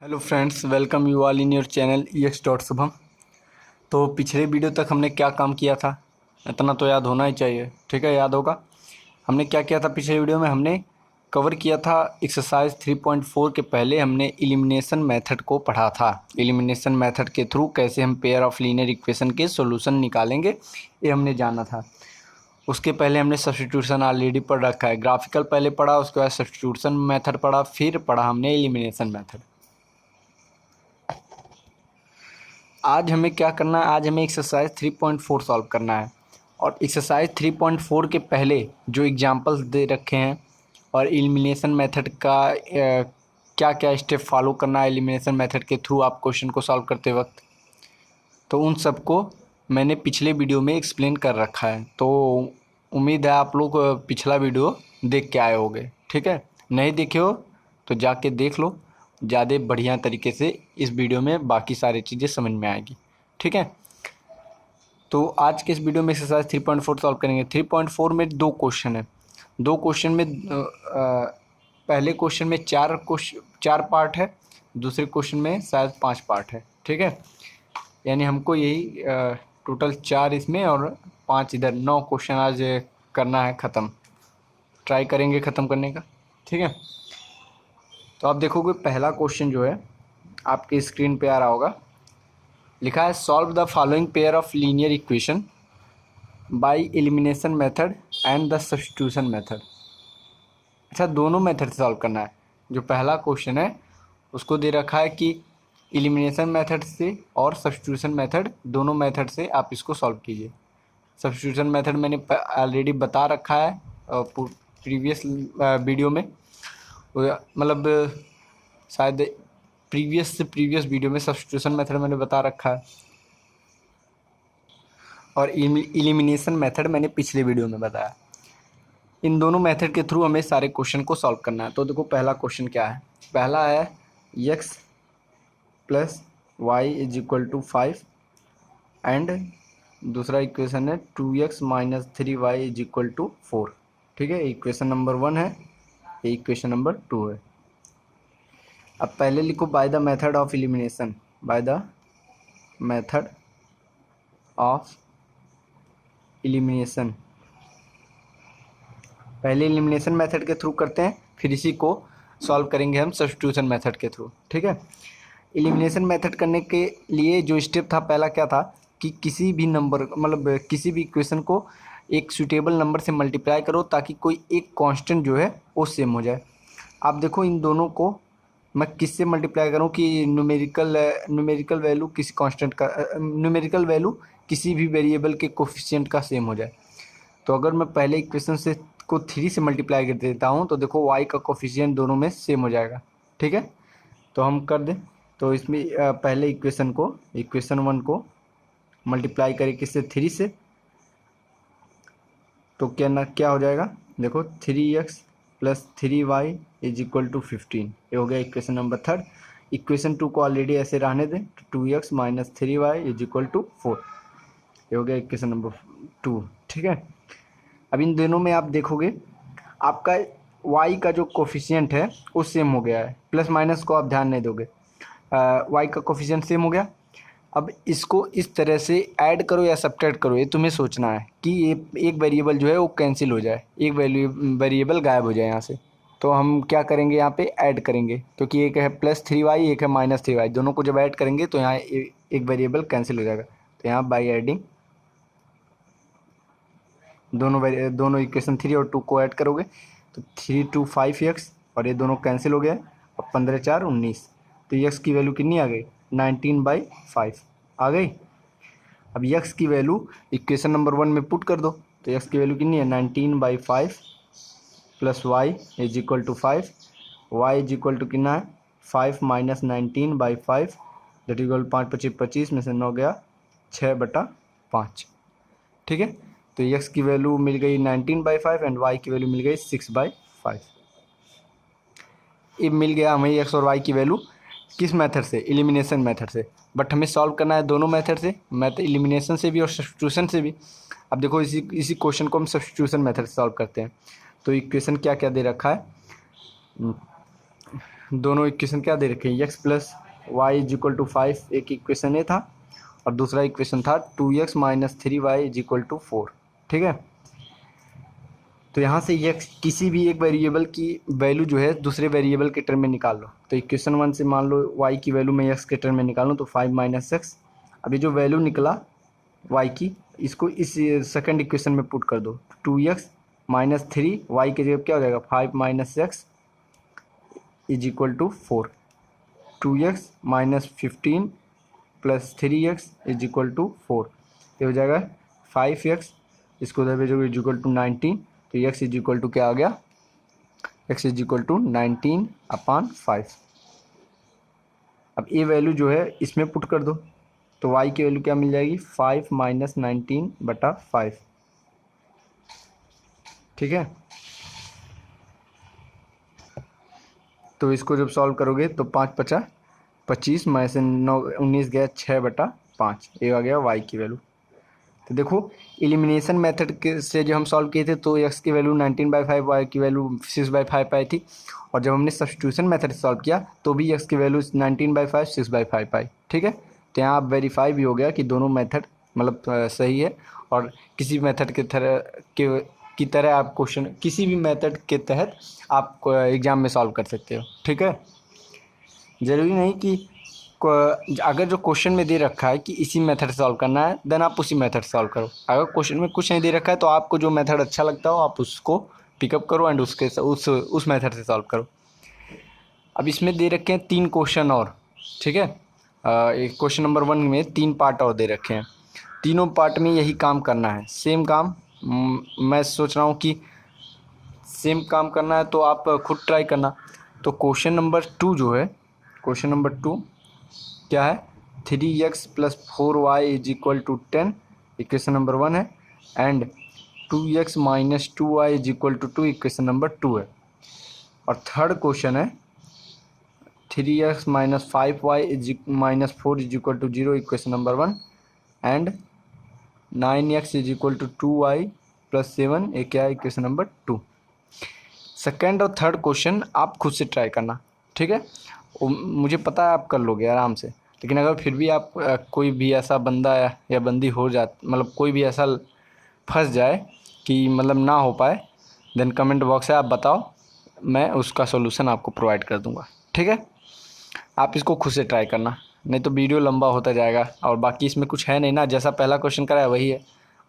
Hello friends, welcome you all in your channel EX dot Shubham. तो पिछले video तक हमने क्या काम किया था, इतना तो याद होना ही चाहिए। ठीक है, याद होगा। हमने क्या किया था पिछले वीडियो में? हमने कवर किया था एक्सरसाइज 3.4 के पहले हमने एलिमिनेशन मेथड को पढ़ा था। एलिमिनेशन मेथड के थ्रू कैसे हम पेयर ऑफ लीनियर इक्वेशन के सॉल्यूशन निकालेंगे, ये हमने जाना था। उसके पहले हमने सब्स्टिट्यूशन ऑलरेडी पढ़ रखा है। ग्राफिकल पहले पढ़ा, उसके बाद सब्स्टिट्यूशन मेथड पढ़ा, फिर पढ़ा हमने एलिमिनेशन मेथड। आज हमें क्या करना है? आज हमें एक्सरसाइज 3.4 सॉल्व करना है। और एक्सरसाइज 3.4 के पहले जो एग्जांपल्स दे रखे हैं और एलिमिनेशन मेथड का क्या क्या स्टेप फॉलो करना है एलिमिनेशन मेथड के थ्रू आप क्वेश्चन को सॉल्व करते वक्त, तो उन सबको मैंने पिछले वीडियो में एक्सप्लेन कर रखा है। तो उम्मीद है आप लोग पिछला वीडियो देख के आए होंगे। ठीक है, नहीं देखे हो तो जाके देख लो, ज़्यादा बढ़िया तरीके से इस वीडियो में बाकी सारी चीज़ें समझ में आएगी। ठीक है, तो आज के इस वीडियो में एक्सरसाइज 3.4 सॉल्व करेंगे। 3.4 में दो क्वेश्चन है। दो क्वेश्चन में पहले क्वेश्चन में चार पार्ट है, दूसरे क्वेश्चन में शायद 5 पार्ट है। ठीक है, यानी हमको यही टोटल 4 इसमें और 5 इधर, 9 क्वेश्चन आज करना है ख़त्म। ट्राई करेंगे ख़त्म करने का। ठीक है, तो आप देखोगे पहला क्वेश्चन जो है आपकी स्क्रीन पे आ रहा होगा, लिखा है solve the following pair of linear equation by elimination method and the substitution method. अच्छा, दोनों मेथड से सॉल्व करना है। जो पहला क्वेश्चन है उसको दे रखा है कि एलिमिनेशन मेथड से और सब्स्टिट्यूशन मेथड, दोनों मेथड से आप इसको सॉल्व कीजिए। सब्स्टिट्यूशन मेथड मैंने ऑलरेडी बता रखा है प्रीवियस वीडियो में, मतलब शायद प्रीवियस वीडियो में सब्स्टिट्यूशन मेथड मैंने बता रखा है और एलिमिनेशन मेथड मैंने पिछले वीडियो में बताया। इन दोनों मेथड के थ्रू हमें सारे क्वेश्चन को सॉल्व करना है। तो देखो पहला क्वेश्चन क्या है। पहला है x plus Y is equal to 5 and दूसरा इक्वेशन है 2x minus 3y is equal to 4। ठीक है, इक्वेशन नंबर 1 है, ये इक्वेशन नंबर 2 है। अब पहले लिखो by the method of elimination, by the method of elimination. पहले एलिमिनेशन मेथड के थ्रू करते हैं, फिर इसी को सॉल्व करेंगे हम सब्स्टिट्यूशन मेथड के थ्रू। ठीक है, एलिमिनेशन मेथड करने के लिए जो स्टेप था, पहला क्या था कि किसी भी नंबर, मतलब किसी भी इक्वेशन को एक सूटेबल नंबर से मल्टीप्लाई करो ताकि कोई एक कांस्टेंट जो है वो सेम हो जाए। आप देखो इन दोनों को मैं किससे मल्टीप्लाई करूं कि न्यूमेरिकल वैल्यू किसी कांस्टेंट का, न्यूमेरिकल वैल्यू किसी भी वेरिएबल के कोफिशिएंट का सेम हो जाए। तो अगर मैं पहले इक्वेशन से को 3 से मल्टीप्लाई कर देता हूँ तो देखो y का कोफिशिएंट दोनों में सेम हो जाएगा। ठीक है, तो हम कर दें। तो इसमें पहले इक्वेशन 1 को मल्टीप्लाई करें किससे, 3 से, तो क्या हो जाएगा, देखो 3x plus 3y is equal to 15। ये हो गया इक्वेशन नंबर 3। इक्वेशन 2 को ऑलरेडी ऐसे रहने दें, 2x minus 3y is equal to 4। ये हो गया इक्वेशन नंबर 2। ठीक है, अब इन दोनों में आप देखोगे आपका y का जो कोफिशिएंट है वो सेम हो गया है। प्लस माइनस को आप ध्यान नहीं दोगे, y का कोफिशिएंट सेम हो गया। अब इसको इस तरह से ऐड करो या सब्ट्रैक्ट करो, ये तुम्हें सोचना है कि ये एक वेरिएबल जो है वो कैंसिल हो जाए, एक वेरिएबल गायब हो जाए यहाँ से। तो हम क्या करेंगे, यहाँ पे ऐड करेंगे, क्योंकि एक है प्लस 3y, एक है माइनस 3y, दोनों को जब ऐड करेंगे तो यहाँ एक वेरिएबल कैंसिल हो जाएगा। तो यहाँ बाई एडिंग दोनों इक्वेशन 3 और 2 को ऐड करोगे तो 3 2 5x, और ये दोनों कैंसिल हो गया। अब 15 4 19, तो x की वैल्यू कितनी आ गई, 19/5 आ गई। अब x की वैल्यू इक्वेशन नंबर 1 में पुट कर दो, तो x की वैल्यू कितनी है, 19/5 plus y is equal to 5। y is equal to कितना है, 5 माइनस 19/5 दैट इक्वल 5 25 25 में से 9 गया 6/5। ठीक है, तो x की वैल्यू मिल गई 19/5 एंड y की वैल्यू मिल गई 6/5। ये मिल गया हमें x और y की वैल्यू किस मेथड से, एलिमिनेशन मेथड से। बट हमें सॉल्व करना है दोनों मेथड से, एलिमिनेशन से भी और सब्स्टिट्यूशन से भी। अब देखो इसी क्वेश्चन को हम सब्स्टिट्यूशन मेथड से सॉल्व करते हैं। तो इक्वेशन क्या क्या दे रखा है, दोनों इक्वेशन क्या दे रखे हैं, X plus Y is equal to 5 एक इक्वेशन ए था और दूसरा इक्वेशन था 2x minus 3y is equal to 4। ठीक है, तो यहाँ से x किसी भी एक वेरिएबल की वैल्यू जो है दूसरे वेरिएबल के टर्म में निकाल लो। तो इक्वेशन 1 से मान लो y की वैल्यू मैं x के टर्म में निकालूँ तो 5 माइनस एक्स। अभी जो वैल्यू निकला y की, इसको इस सेकंड इक्वेशन में पुट कर दो। 2x माइनस 3y की जगह क्या हो जाएगा, 5 minus X is equal to 4। 2x minus 15 plus 3x is equal to 4। ये हो जाएगा 5x, इसको उधर भेजोगे इज इक्वल टू 19। तो x इज इक्वल टू क्या आ गया, x इज इक्वल टू 19/5। अब ये वैल्यू जो है इसमें पुट कर दो तो y की वैल्यू क्या मिल जाएगी, 5 माइनस 19/5। ठीक है, तो इसको जब सॉल्व करोगे तो 5×5 = 25 में से 9 19 गया 6/5, ये आ गया y की वैल्यू। तो देखो एलिमिनेशन मेथड के से जो हम सॉल्व किए थे तो x की वैल्यू 19/5, y की वैल्यू 6/5 आई थी। और जब हमने सब्स्टिट्यूशन मेथड से सॉल्व किया तो भी x की वैल्यू 19/5 6/5 आई। ठीक है, तो यहाँ आप वेरीफाई भी हो गया कि दोनों मेथड मतलब सही है। और किसी मेथड के की तरह आप क्वेश्चन किसी भी मेथड के तहत आप एग्ज़ाम में सॉल्व कर सकते हो। ठीक है, ज़रूरी नहीं कि अगर जो क्वेश्चन में दे रखा है कि इसी मेथड से सॉल्व करना है देन आप उसी मेथड से सॉल्व करो। अगर क्वेश्चन में कुछ नहीं दे रखा है तो आपको जो मेथड अच्छा लगता हो आप उसको पिकअप करो एंड उस मेथड से सॉल्व करो। अब इसमें दे रखे हैं 3 क्वेश्चन और। ठीक है, एक क्वेश्चन नंबर 1 में 3 पार्ट और दे रखे हैं। तीनों पार्ट में यही काम करना है, सेम काम। मैं सोच रहा हूँ कि सेम काम करना है तो आप खुद ट्राई करना। तो क्वेश्चन नंबर 2 जो है, क्वेश्चन नंबर 2 क्या है, 3x plus 4y is equal to 10 equation number 1 है। And 2x minus 2y is equal to 2 equation number 2 है। और थर्ड क्वेश्चन है 3x minus 5y is minus 4 is equal to 0 equation number 1। And 9x is equal to 2y plus 7 ये क्या है, equation number 2। Second और third question आप खुद से ट्राई करना। ठीक है, मुझे पता है आप कर लोगे आराम से, लेकिन अगर फिर भी आप कोई भी ऐसा बंदा या बंदी हो जाए, मतलब कोई भी ऐसा फंस जाए कि मतलब ना हो पाए, देन कमेंट बॉक्स है आप बताओ, मैं उसका सॉल्यूशन आपको प्रोवाइड कर दूंगा। ठीक है, आप इसको खुद से ट्राई करना, नहीं तो वीडियो लंबा होता जाएगा। और बाकी इसमें कुछ है नहीं ना, जैसा पहला क्वेश्चन कराया वही है।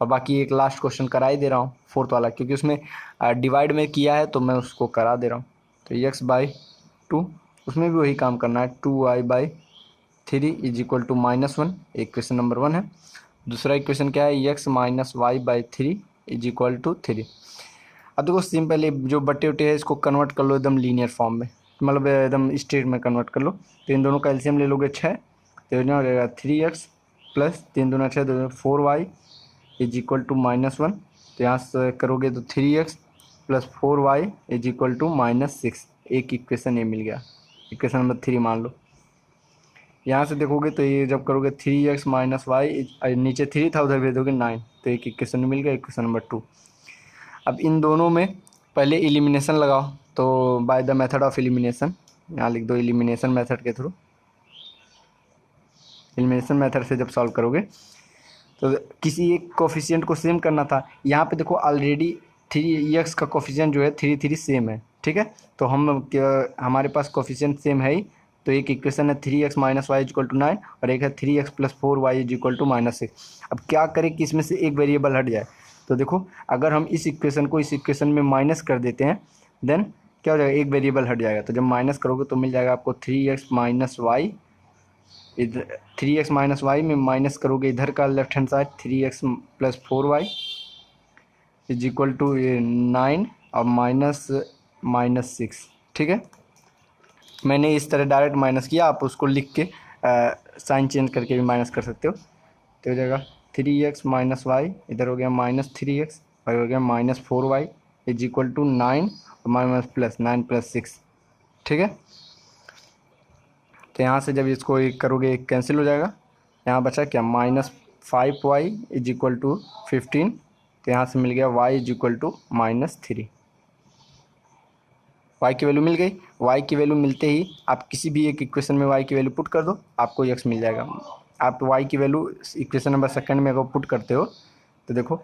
और बाकी एक लास्ट क्वेश्चन करा ही दे रहा हूँ, फोर्थ वाला, क्योंकि उसमें डिवाइड में किया है तो मैं उसको करा दे रहा हूँ। तो x/2 उसमें भी वही काम करना है, 2y/3 इज इक्वल टू -1 एक क्वेश्चन नंबर 1 है। दूसरा इक्वेशन क्या है, x minus y/3 is equal to 3। अब देखो सिंपल जो बट्टे उट्टे है इसको कन्वर्ट कर लो एकदम लीनियर फॉर्म में, मतलब एकदम स्ट्रेट में कन्वर्ट कर लो। तो इन दोनों का एलसीएम ले लोगे 6, तो हो जाएगा 3x प्लस 3 दूना 6 2 4y इज इक्वल टू -1। तो यहाँ से करोगे तो 3x plus 4y is equal to -6। एक इक्वेशन ये मिल गया, इक्वेशन नंबर 3 मान लो। यहाँ से देखोगे तो ये जब करोगे 3x माइनस वाई, नीचे 3 था उधर भेज दोगे 9, तो एक इक्वेशन मिल गया, इक्वेशन नंबर 2। अब इन दोनों में पहले एलिमिनेशन लगाओ, तो by the method of elimination यहाँ लिख दो, एलिमिनेशन मेथड के थ्रू। एलिमिनेशन मेथड से जब सॉल्व करोगे तो किसी एक कोफिशिएंट को सेम करना था। यहाँ पे देखो ऑलरेडी 3x का कोफिशिएंट जो है 3 सेम है। ठीक है, तो हमारे पास कोफिशिएंट सेम है ही, तो एक इक्वेशन है 3x minus Y equal to 9 और एक है 3x plus 4y is equal to -6। अब क्या करें कि इसमें से एक वेरिएबल हट जाए। तो देखो अगर हम इस इक्वेशन को इस इक्वेशन में माइनस कर देते हैं देन क्या हो जाएगा, एक वेरिएबल हट जाएगा। तो जब माइनस करोगे तो मिल जाएगा आपको 3x माइनस वाई, इधर 3x माइनस वाई में माइनस करोगे इधर का left hand side 3x plus 4y is equal to 9 और -6। ठीक है, मैंने इस तरह डायरेक्ट माइनस किया, आप उसको लिख के साइन चेंज करके भी माइनस कर सकते हो। तो हो जाएगा 3x माइनस वाई, इधर हो गया -3x और हो गया -4y इज इक्वल टू 9 और माइनस प्लस 9 + 6। ठीक है, तो यहाँ से जब इसको एक करोगे कैंसिल हो जाएगा, यहाँ बचा क्या -5y इज इक्वल टू 15। तो यहाँ से मिल गया y is equal to -3, y की वैल्यू मिल गई। y की वैल्यू मिलते ही आप किसी भी एक इक्वेशन में y की वैल्यू पुट कर दो, आपको x मिल जाएगा। आप y की वैल्यू इक्वेशन नंबर सेकंड में अगर पुट करते हो तो देखो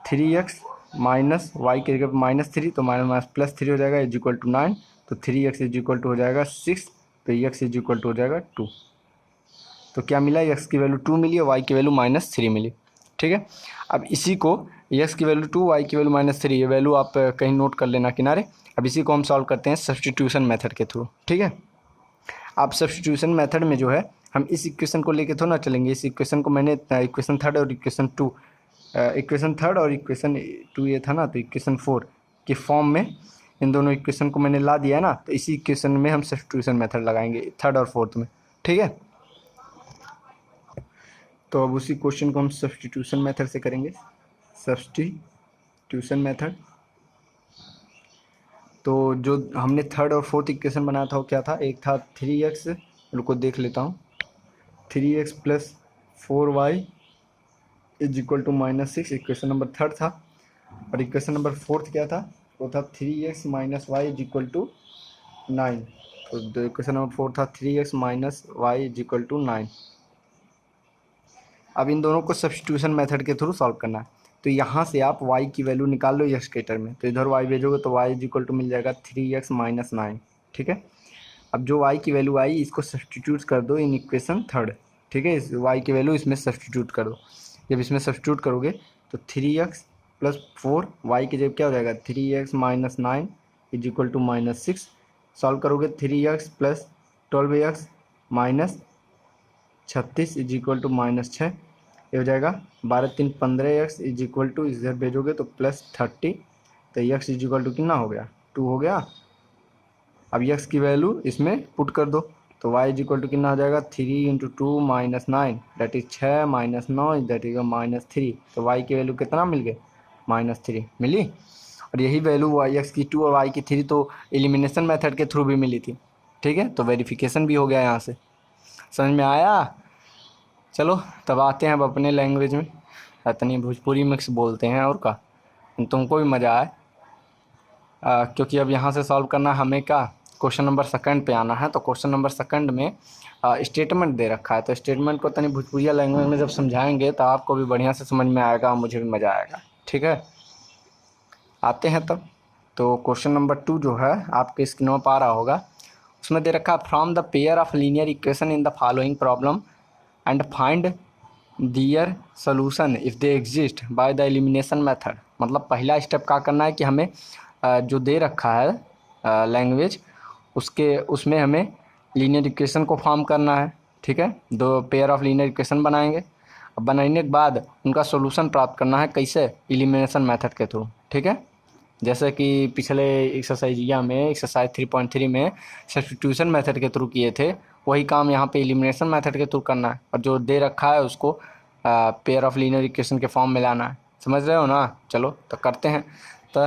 3x माइनस वाई की जगह -3 तो माइनस +3 हो जाएगा इज इक्वल टू 9, तो 3x इज इक्वल टू हो जाएगा 6, तो x इज इक्वल टू हो जाएगा 2। तो क्या मिला, x की वैल्यू 2 मिली और y की वैल्यू -3 मिली। ठीक है, अब इसी को x की वैल्यू 2 y की वैल्यू -3, ये वैल्यू आप कहीं नोट कर लेना किनारे। अब इसी को हम सॉल्व करते हैं सब्स्टिट्यूशन मेथड के थ्रू। ठीक है, आप सब्स्टिट्यूशन मेथड में जो है हम इस इक्वेशन को लेके थोड़ा ना चलेंगे। इस इक्वेशन को मैंने इक्वेशन थर्ड और इक्वेशन टू ये था ना, तो इक्वेशन 4 के फॉर्म में इन दोनों इक्वेशन को मैंने ला दिया है ना, तो इसी इक्वेशन में हम सब्स्टिट्यूशन मेथड लगाएंगे थर्ड और फोर्थ में। ठीक है, तो अब उसी क्वेश्चन को हम सब्स्टिट्यूशन मेथड से करेंगे। सब्स्टिट्यूशन मेथड, तो जो हमने थर्ड और फोर्थ इक्वेशन बनाया था वो क्या था, एक था 3x, रुको देख लेता हूँ, 3x plus 4y is equal to -6, equation number third था। और इक्वेशन नंबर फोर्थ क्या था, वो था 3x minus Y is equal to 9। तो इक्वेशन नंबर फोर्थ था 3x minus Y is equal to 9। अब इन दोनों को सब्स्टिट्यूशन मेथड के थ्रू सॉल्व करना है। तो यहाँ से आप y की वैल्यू निकाल लो x के टर्म में, तो इधर y भेजोगे तो y इज इक्वल टू मिल जाएगा 3x माइनस 9। ठीक है, अब जो y की वैल्यू आई इसको सब्स्टिट्यूट कर दो इन इक्वेशन थर्ड। ठीक है, इस y की वैल्यू इसमें सब्स्टिट्यूट कर दो। जब इसमें सब्स्टिट्यूट करोगे तो 3x प्लस 4 y की जगह क्या हो जाएगा, 3x minus 9 is equal to -6। Solve करोगे 3x plus 12x minus 36 is equal to -6, ये हो जाएगा 12 3 15x इज इक्वल टू, इधर भेजोगे तो +30, तो x इज इक्वल टू कितना हो गया, 2 हो गया। अब x की वैल्यू इसमें पुट कर दो, तो y इज इक्वल टू कितना हो जाएगा, 3 into 2 minus 9 that is 6 minus 9 that is -3। तो y की वैल्यू कितना मिल गए, -3 मिली। और यही वैल्यू x की 2 और y की 3 तो एलिमिनेशन मेथड के थ्रू भी मिली थी। ठीक है, तो वेरिफिकेशन भी हो गया यहाँ से। समझ में आया। चलो तब आते हैं अब अपने लैंग्वेज में, इतनी भोजपुरी मिक्स बोलते हैं और का, तुमको भी मज़ा आए। क्योंकि अब यहाँ से सॉल्व करना हमें का क्वेश्चन नंबर सेकंड पे आना है। तो क्वेश्चन नंबर सेकंड में स्टेटमेंट दे रखा है, तो स्टेटमेंट को तनी भोजपुरिया लैंग्वेज में जब समझाएंगे तो आपको भी बढ़िया से समझ में आएगा और मुझे भी मज़ा आएगा। ठीक है, आते हैं तब। तो क्वेश्चन नंबर 2 जो है आपके स्क्रीन पर आ रहा होगा, उसमें दे रखा है from the pair of linear equation in the following problem and find their solution if they exist by the elimination method. मतलब पहला स्टेप क्या करना है कि हमें जो दे रखा है लैंग्वेज उसमें हमें लीनियर इक्वेशन को फॉर्म करना है। ठीक है, 2 पेयर ऑफ लीनियर इक्वेशन बनाएंगे। अब बनाने के बाद उनका सोल्यूशन प्राप्त करना है, कैसे, एलिमिनेशन मेथड के थ्रू। ठीक है, जैसे कि पिछले एक्सरसाइज 3.3 में सब्स्टिट्यूशन मेथड के थ्रू किए थे, वही काम यहाँ पे एलिमिनेशन मेथड के थ्रू करना है। और जो दे रखा है उसको पेयर ऑफ लीनियर इक्वेशन के फॉर्म में लाना है। समझ रहे हो ना। चलो तो करते हैं। तो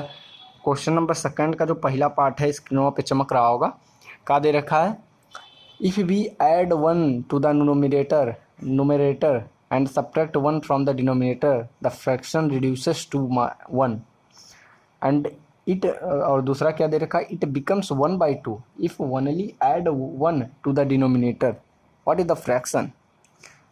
क्वेश्चन नंबर सेकंड का जो पहला पार्ट है स्क्रीनों पे चमक रहा होगा, क्या दे रखा है, if we add 1 to the numerator and subtract 1 from the denominator the fraction reduces to 1 and it, और दूसरा क्या दे रखा है, it becomes 1/2 if only add 1 to the denominator, what is the fraction.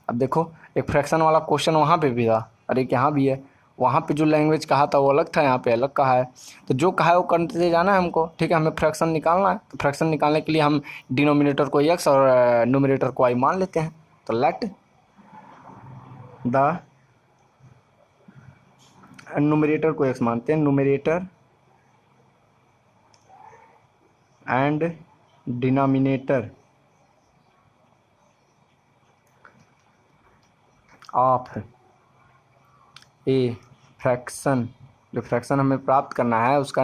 अब देखो एक फ्रैक्शन वाला क्वेश्चन वहाँ पे भी था और एक यहाँ भी है। वहाँ पे जो लैंग्वेज कहा था वो अलग था, यहाँ पे अलग कहा है। तो जो कहा है वो करते जाना है हमको। ठीक है, हमें फ्रैक्शन निकालना है। तो फ्रैक्शन निकालने के लिए हम डिनोमिनेटर को x और न्यूमरेटर को y मान लेते हैं। तो लेट द न्यूमरेटर को x मानते हैं, numerator and denominator of a fraction. जो फ्रैक्शन हमें प्राप्त करना है उसका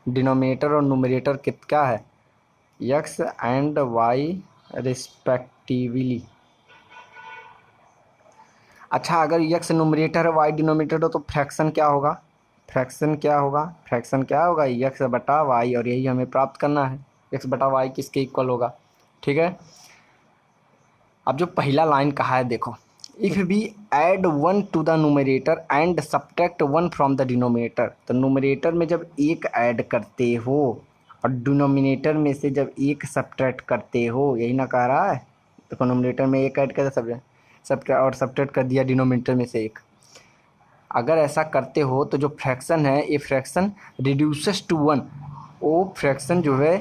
डिनोमिनेटर और न्यूमरेटर क्या है, x एंड y रिस्पेक्टिवली। अच्छा, अगर x न्यूमरेटर है y डिनोमिनेटर हो तो फ्रैक्शन क्या होगा, x बटा y, और यही हमें प्राप्त करना है, x बटा y किसके इक्वल होगा। ठीक है, अब जो पहला लाइन कहा है देखो, if we add 1 to the numerator and subtract 1 from the denominator. तो न्यूमरेटर में जब एक ऐड करते हो और डिनोमिनेटर में से जब एक सब्ट्रैक्ट करते हो, यही ना कह रहा है, तो डिनोमिनेटर में एक ऐड कर सब्ट्रैक्ट कर दिया डिनोमिनेटर में से एक। अगर ऐसा करते हो तो जो फ्रैक्शन है, ये फ्रैक्शन रिड्यूसेस टू वन, वो फ्रैक्शन जो है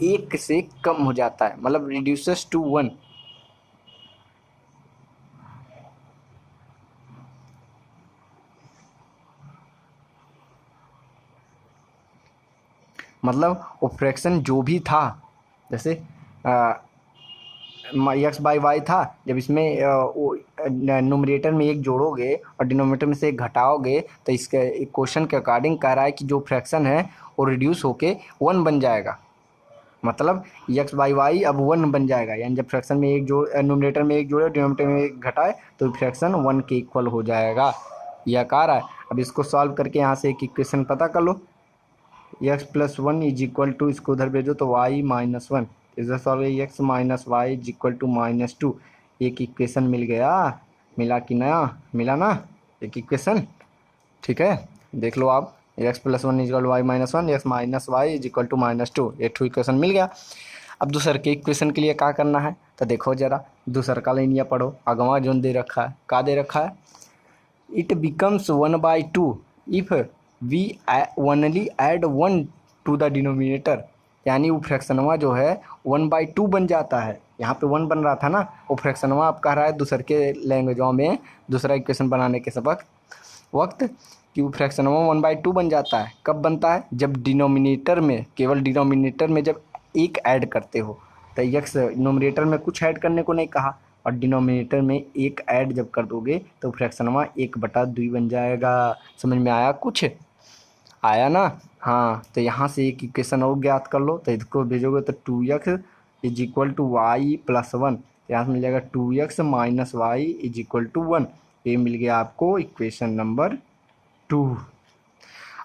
एक से कम हो जाता है, मतलब रिड्यूसेस टू वन। मतलब वो फ्रैक्शन जो भी था, जैसे एक्स बाई वाई था, जब इसमें न्यूमरेटर में एक जोड़ोगे और डिनोमिनेटर में से एक घटाओगे, तो इसके क्वेश्चन के अकॉर्डिंग कह रहा है कि जो फ्रैक्शन है वो रिड्यूस होके वन बन जाएगा। मतलब एक्स बाई वाई अब वन बन जाएगा, यानी जब फ्रैक्शन में एक जोड़, न्यूमरेटर में एक जोड़े डिनोमिनेटर में एक घटाए, तो फ्रैक्शन वन के इक्वल हो जाएगा, यह कह रहा है। अब इसको सॉल्व करके यहाँ से एक इक्वेशन पता कर लो, X plus one is equal to, इसको उधर भेजो तो वाई माइनस वन, इधर solve X minus Y is equal to -2। एक इक्वेशन मिल गया, मिला कि नया, मिला ना एक इक्वेशन, ठीक है। देख लो आप, X plus one is equal to Y minus one, X minus Y is equal to -2, एक ठू इक्वेशन मिल गया। अब दूसर के इक्वेशन के लिए क्या करना है, तो देखो जरा दूसर का लाइन पढ़ो, अगवा जोन दे रखा है, का दे रखा है, it becomes 1/2 if we only add 1 to the denominator, यानी वो फ्रैक्शनवा जो है 1/2 बन जाता है। यहाँ पे 1 बन रहा था ना, वो फ्रैक्शनवा आप कह रहा है दूसर के लैंग्वेजों में, दूसरा इक्वेशन बनाने के सबक वक्त, कि वो फ्रैक्शनवा 1/2 बन जाता है। कब बनता है, जब डिनोमिनेटर में, केवल डिनोमिनेटर में जब एक ऐड करते हो, तो एक्स नोमिनेटर में कुछ ऐड करने को नहीं कहा, और डिनोमिनेटर में एक ऐड जब कर दोगे तो फ्रैक्शनवा 1/2 बन जाएगा। समझ में आया कुछ, आया ना। हाँ, तो यहाँ से एक इक्वेशन और ज्ञात कर लो, तो इसको भेजोगे तो 2x is equal to Y plus one, यहाँ से मिल जाएगा 2x minus Y is equal to 1। ये मिल गया आपको इक्वेशन नंबर 2।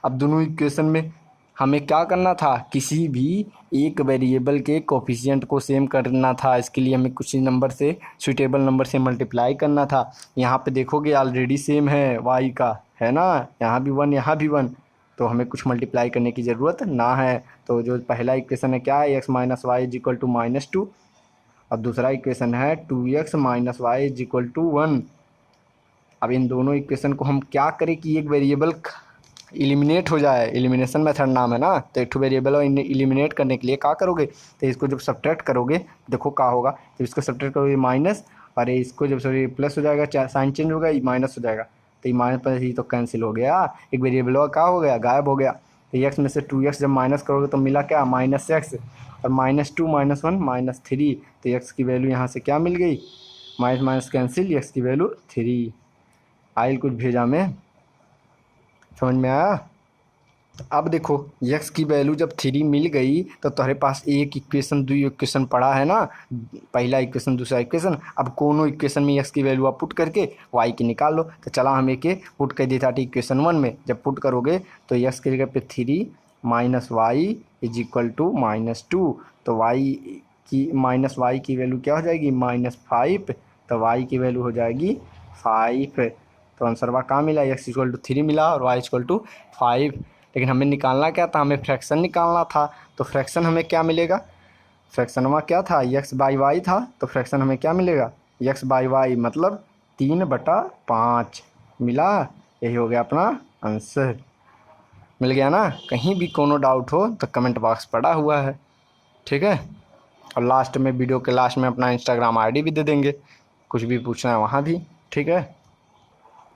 अब दोनों इक्वेशन में हमें क्या करना था, किसी भी एक वेरिएबल के कोफिशिएंट को सेम करना था। इसके लिए हमें कुछ नंबर से, सुइटेबल नंबर से मल्टीप्लाई करना था। यहाँ पे देखोगे ऑलरेडी सेम है वाई का, है ना, यहाँ भी 1 यहाँ भी 1, तो हमें कुछ मल्टीप्लाई करने की ज़रूरत ना है। तो जो पहला इक्वेशन है क्या है, X minus Y is equal to -2, और दूसरा इक्वेशन है 2x minus Y is equal to 1। अब इन दोनों इक्वेशन को हम क्या करें कि एक वेरिएबल एलिमिनेट हो जाए, एलिमिनेशन मेथड नाम है ना। तो एक वेरिएबल एलिमिनेट करने के लिए क्या करोगे, तो इसको जब सब्ट्रैक्ट करोगे देखो क्या होगा, जब इसको सब्ट्रैक्ट करोगे माइनस, और इसको जब सॉरी प्लस हो जाएगा, साइन चेंज होगा, ये माइनस हो जाएगा, तो ये माइनस पर ही तो कैंसिल हो गया, एक वेरिएबल क्या हो गया, गायब हो गया। तो एक्स में से 2x जब माइनस करोगे तो मिला क्या, -x, और -2 -1 -3, तो एक्स की वैल्यू यहाँ से क्या मिल गई, माइनस माइनस कैंसिल, एक्स की वैल्यू 3। आइल कुछ भेजा मैं, समझ में आया। तो अब देखो x की वैल्यू जब 3 मिल गई, तो तुम्हारे पास एक इक्वेशन, दो इक्वेशन पड़ा है ना, पहला इक्वेशन दूसरा इक्वेशन। अब कोनो इक्वेशन में x की वैल्यू आप पुट करके y की निकाल लो। तो चला हम एक पुट कर देता था इक्वेशन 1 में, जब पुट करोगे तो x की जगह पे 3 minus Y is equal to -2, तो y की माइनस वाई की वैल्यू क्या हो जाएगी, -5, तो y की वैल्यू हो जाएगी 5। तो आंसर वह कहाँ मिला, x इक्वल टू 3 मिला और y इक्वल टू 5। लेकिन हमें निकालना क्या था, हमें फ्रैक्शन निकालना था। तो फ्रैक्शन हमें क्या मिलेगा, फ्रैक्शन में क्या था, x बाई वाई था, तो फ्रैक्शन हमें क्या मिलेगा, x बाई वाई मतलब 3/5 मिला। यही हो गया अपना आंसर, मिल गया ना। कहीं भी कोनो डाउट हो तो कमेंट बॉक्स पड़ा हुआ है, ठीक है। और लास्ट में, वीडियो के लास्ट में अपना इंस्टाग्राम आईडी भी दे देंगे, कुछ भी पूछना है वहाँ भी, ठीक है।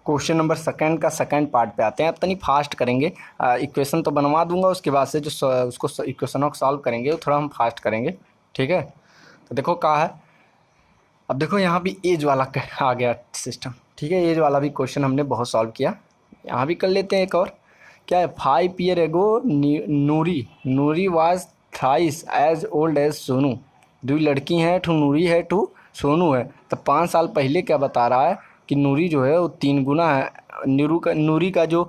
क्वेश्चन नंबर सेकंड का सेकंड पार्ट पे आते हैं। अब तनी फास्ट करेंगे, इक्वेशन तो बनवा दूंगा, उसके बाद से जो उसको इक्वेशनों को सॉल्व करेंगे वो थोड़ा हम फास्ट करेंगे, ठीक है। तो देखो क्या है, अब देखो यहाँ भी एज वाला आ गया सिस्टम, ठीक है। एज वाला भी क्वेश्चन हमने बहुत सॉल्व किया, यहाँ भी कर लेते हैं एक और। क्या है, 5 year ago Nuri was thrice as old as Sonu. दो लड़की हैं, ठू नूरी है ठू सोनू है। तो 5 साल पहले क्या बता रहा है कि नूरी जो है वो 3 गुना है, नूरी का जो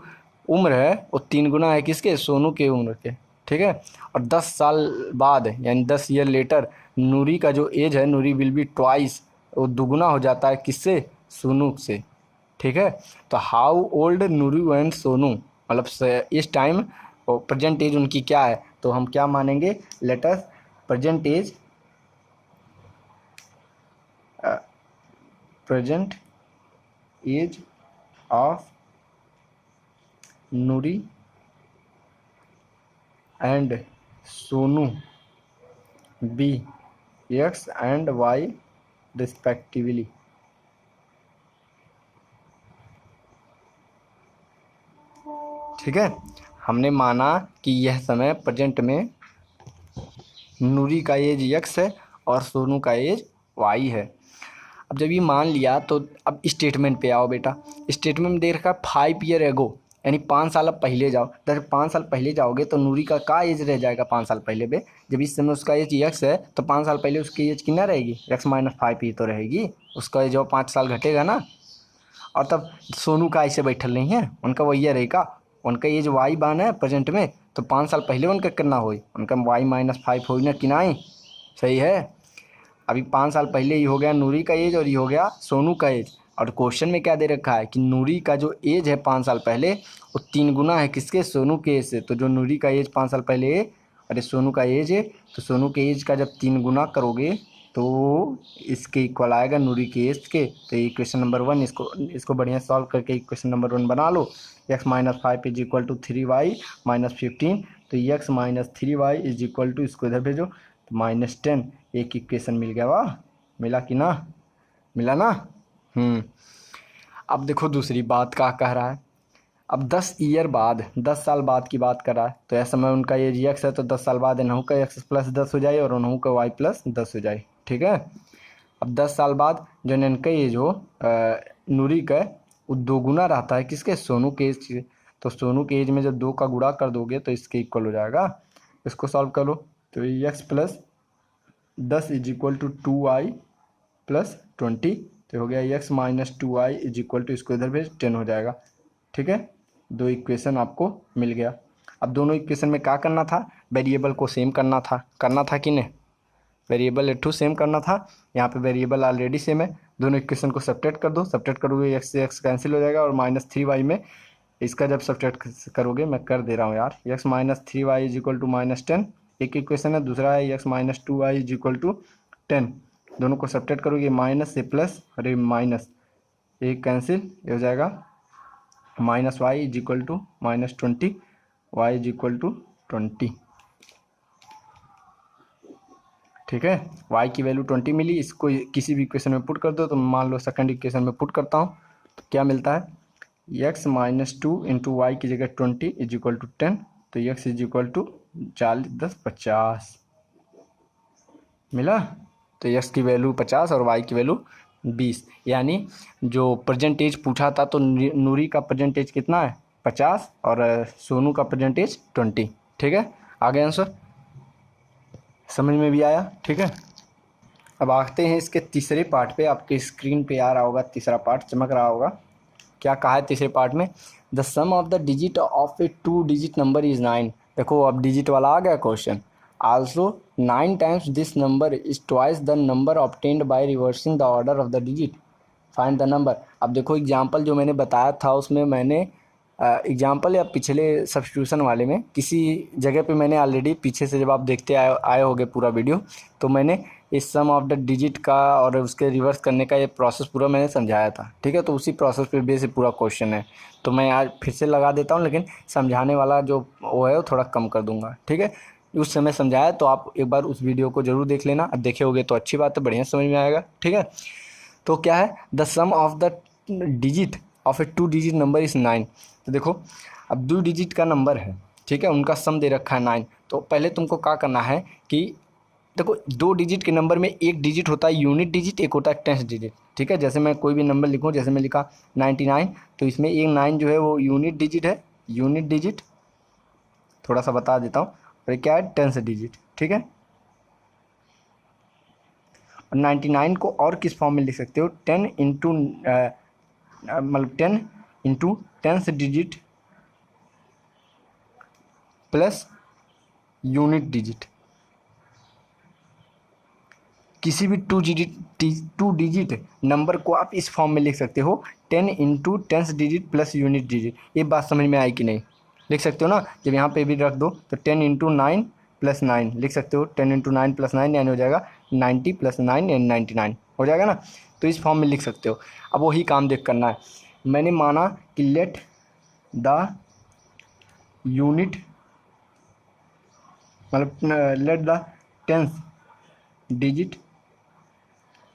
उम्र है वो 3 गुना है किसके, सोनू के उम्र के, ठीक है। और 10 साल बाद, यानी 10 ईयर लेटर, नूरी का जो एज है, नूरी विल बी ट्वाइस, वो दुगुना हो जाता है किससे, सोनू से, ठीक है। तो how old Noori and Sonu, मतलब इस टाइम और प्रेजेंट एज उनकी क्या है, तो हम क्या मानेंगे, let us present age of Nuri and Sonu be X and Y respectively. ठीक है, हमने माना कि यह समय प्रेजेंट में नूरी का एज एक्स है और सोनू का एज वाई है। अब जब ये मान लिया तो अब स्टेटमेंट पे आओ बेटा। स्टेटमेंट में दे रखा है 5 ईयर एगो, यानी 5 साल अब पहले जाओ। जब 5 साल पहले जाओगे तो नूरी का एज रह जाएगा 5 साल पहले पे। जब इस समय उसका एज एक्स है तो 5 साल पहले उसकी एज कितना रहेगी, x-5 ही तो रहेगी। उसका एज 5 साल घटेगा ना। और तब सोनू का ऐसे बैठल नहीं है, उनका वही रहेगा। उनका एज वाई बान है प्रेजेंट में, तो 5 साल पहले उनका कितना हो, उनका y-5 हो ना कि नहीं, सही है। अभी 5 साल पहले ये हो गया नूरी का एज और ये हो गया सोनू का एज। और क्वेश्चन में क्या दे रखा है कि नूरी का जो एज है 5 साल पहले वो 3 गुना है किसके, सोनू के एज से। तो जो नूरी का एज 5 साल पहले है अरे सोनू का एज है, तो सोनू के एज का जब 3 गुना करोगे तो इसके इक्वल आएगा नूरी के एज के। तो ये क्वेश्चन नंबर 1, इसको बढ़िया सॉल्व करके क्वेश्चन नंबर 1 बना लो। x-5 is equal to 3y minus 15। तो x-3y इज इक्वल टू, इसको इधर भेजो, तो -10। एक इक्वेशन मिल गया, वाह, मिला कि ना, मिला ना। अब देखो दूसरी बात क्या कह रहा है। अब 10 ईयर बाद, 10 साल बाद की बात कर रहा है। तो ऐसा समय उनका एज एक्स है तो 10 साल बाद इन्हों का x + 10 हो जाए और उन्हों का y + 10 हो जाए। ठीक है, अब 10 साल बाद जो इनका एज हो नूरी का, वो 2 गुना रहता है किसके, सोनू के एज के। तो सोनू के एज में जब 2 का गुणा कर दोगे तो इसके इक्वल हो जाएगा। इसको सॉल्व करो तो x + 10 is equal to 2y + 20। तो हो गया x-2y इज इक्वल टू, इसको इधर भेज, 10 हो जाएगा। ठीक है, 2 इक्वेशन आपको मिल गया। अब दोनों इक्वेशन में क्या करना था, वेरिएबल को सेम करना था कि नहीं, वेरिएबल टू सेम करना था। यहाँ पे वेरिएबल ऑलरेडी सेम है। दोनों इक्वेशन को सब्ट्रैक्ट कर दो, सब्ट्रैक्ट करोगे x से x कैंसिल हो जाएगा और -3y में इसका जब सब्ट्रैक्ट करोगे, मैं कर दे रहा हूँ यार, x-3y इज इक्वल टू -10 एक इक्वेशन है। दूसरा है x-2y इज इक्वल टू 10। दोनों को सब्ट्रैक्ट करोगे, माइनस से प्लस, अरे माइनस एक कैंसिल, ये हो जाएगा -y is equal to -20, y is equal to 20। ठीक है, y की वैल्यू 20 मिली। इसको किसी भी इक्वेशन में पुट कर दो, तो मान लो सेकंड इक्वेशन में पुट करता हूँ तो क्या मिलता है, x-2 इंटू वाई की जगह 20 इज इक्वल टू 10। तो x इज इक्वल टू 40, 10, 50 मिला। तो x की वैल्यू 50 और y की वैल्यू 20। यानी जो परसेंटेज पूछा था तो नूरी का परसेंटेज कितना है, 50, और सोनू का परसेंटेज 20। ठीक है, आगे आंसर समझ में भी आया। ठीक है, अब आते हैं इसके तीसरे पार्ट पे। आपके स्क्रीन पे आ रहा होगा, तीसरा पार्ट चमक रहा होगा। क्या कहा है तीसरे पार्ट में, the sum of the digit of a 2 digit number is 9। देखो अब डिजिट वाला आ गया question. Also 9 times this number is twice the number obtained by reversing the order of the digit, find the number. अब देखो example जो मैंने बताया था उसमें मैंने एग्जाम्पल या पिछले सब्स्टिट्यूशन वाले में किसी जगह पे मैंने ऑलरेडी पीछे से जब आप देखते आए होगे पूरा वीडियो, तो मैंने इस सम ऑफ द डिजिट का और उसके रिवर्स करने का ये प्रोसेस पूरा मैंने समझाया था। ठीक है, तो उसी प्रोसेस पे बेस पूरा क्वेश्चन है। तो मैं आज फिर से लगा देता हूँ, लेकिन समझाने वाला जो वो है वो थोड़ा कम कर दूंगा। ठीक है, उस समय समझाया तो आप एक बार उस वीडियो को जरूर देख लेना। अब देखे होगे तो अच्छी बात है, बढ़िया समझ में आएगा। ठीक है, तो क्या है, the sum of the digit of a 2 digit number is 9। तो देखो अब 2 डिजिट का नंबर है, ठीक है, उनका सम दे रखा है 9। तो पहले तुमको क्या करना है कि देखो 2 डिजिट के नंबर में एक डिजिट होता है यूनिट डिजिट, एक होता है टेंथ डिजिट। ठीक है, जैसे मैं कोई भी नंबर लिखूँ, जैसे मैं लिखा 99, तो इसमें एक 9 जो है वो यूनिट डिजिट है, यूनिट डिजिट थोड़ा सा बता देता हूँ। और क्या है, टेंथ डिजिट। ठीक है, और 99 को और किस फॉर्म में लिख सकते हो, 10 इंटू मतलब 10 into tenth digit plus unit digit. किसी भी 2 डिजिट नंबर को आप इस फॉर्म में लिख सकते हो, 10 into tenth digit plus unit digit. ये बात समझ में आई कि नहीं, लिख सकते हो ना, जब यहाँ पे भी रख दो तो 10 इंटू 9 प्लस 9 लिख सकते हो, 10 इंटू 9 प्लस 9 यानी हो जाएगा 90 प्लस 9 यानी 99 हो जाएगा ना। तो इस फॉर्म में लिख सकते हो। अब वही काम देख करना है। मैंने माना कि लेट द यूनिट मतलब लेट द 10th डिजिट,